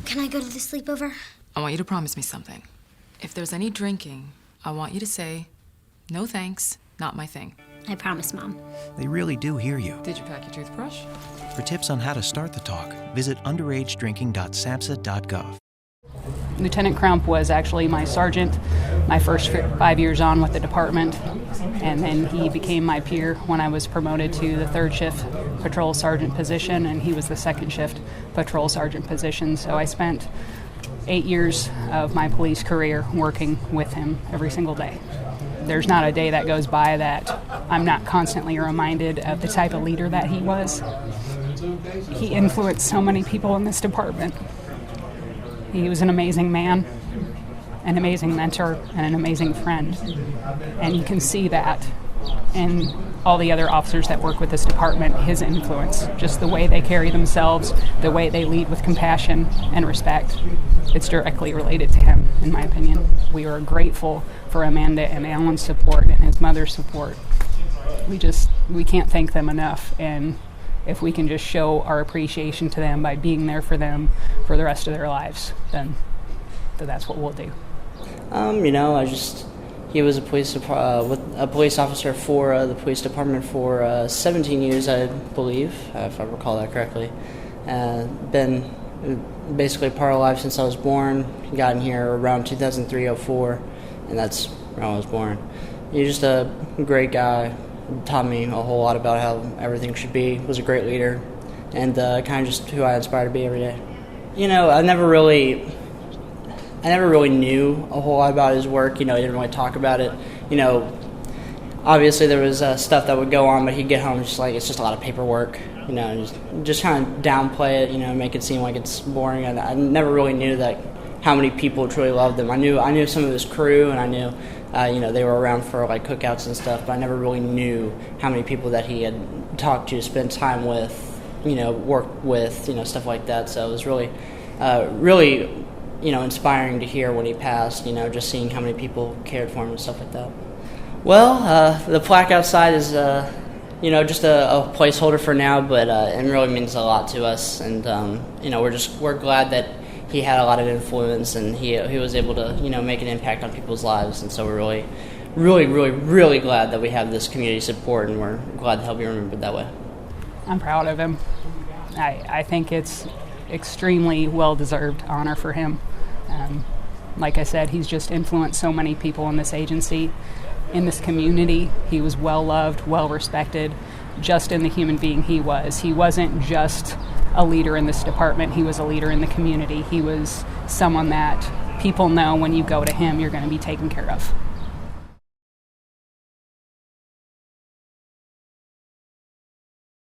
Can I go to the sleepover? I want you to promise me something. If there's any drinking, I want you to say, "No thanks, not my thing." I promise, Mom. They really do hear you. Did you pack your toothbrush? For tips on how to start the talk, visit underagedrinking.samhsa.gov. Lieutenant Crump was actually my sergeant my first 5 years on with the department, and then he became my peer when I was promoted to the third shift patrol sergeant position, and he was the second shift patrol sergeant position. So I spent 8 years of my police career working with him every single day. There's not a day that goes by that I'm not constantly reminded of the type of leader that he was. He influenced so many people in this department. He was an amazing man, an amazing mentor, and an amazing friend. And you can see that in all the other officers that work with this department, his influence, just the way they carry themselves, the way they lead with compassion and respect. It's directly related to him, in my opinion. We are grateful for Amanda and Alan's support and his mother's support. We can't thank them enough, and if we can just show our appreciation to them by being there for them for the rest of their lives, then that's what we'll do. He was a police officer for the police department for 17 years, I believe, if I recall that correctly. Been basically part of life since I was born. Got in here around 2003-04, and that's when I was born. He's just a great guy. Taught me a whole lot about how everything should be. Was a great leader, and kind of just who I aspire to be every day. I never really knew a whole lot about his work. He didn't really talk about it. Obviously there was stuff that would go on, but he'd get home just like it's just a lot of paperwork. Just kind of downplay it. Make it seem like it's boring. And I never really knew that how many people truly loved him. I knew some of his crew, and I knew. They were around for like cookouts and stuff, but I never really knew how many people that he had talked to, spent time with, worked with, stuff like that. So it was really, inspiring to hear when he passed, just seeing how many people cared for him and stuff like that. Well, the plaque outside is, just a placeholder for now, but it really means a lot to us, and, we're glad that he had a lot of influence, and he was able to, make an impact on people's lives. And so we're really, really, really, really glad that we have this community support, and we're glad that he'll be remembered that way. I'm proud of him. I think it's extremely well-deserved honor for him. Like I said, he's just influenced so many people in this agency, in this community. He was well-loved, well-respected, just in the human being he was. He wasn't just a leader in this department. He was a leader in the community. He was someone that people know when you go to him, you're going to be taken care of.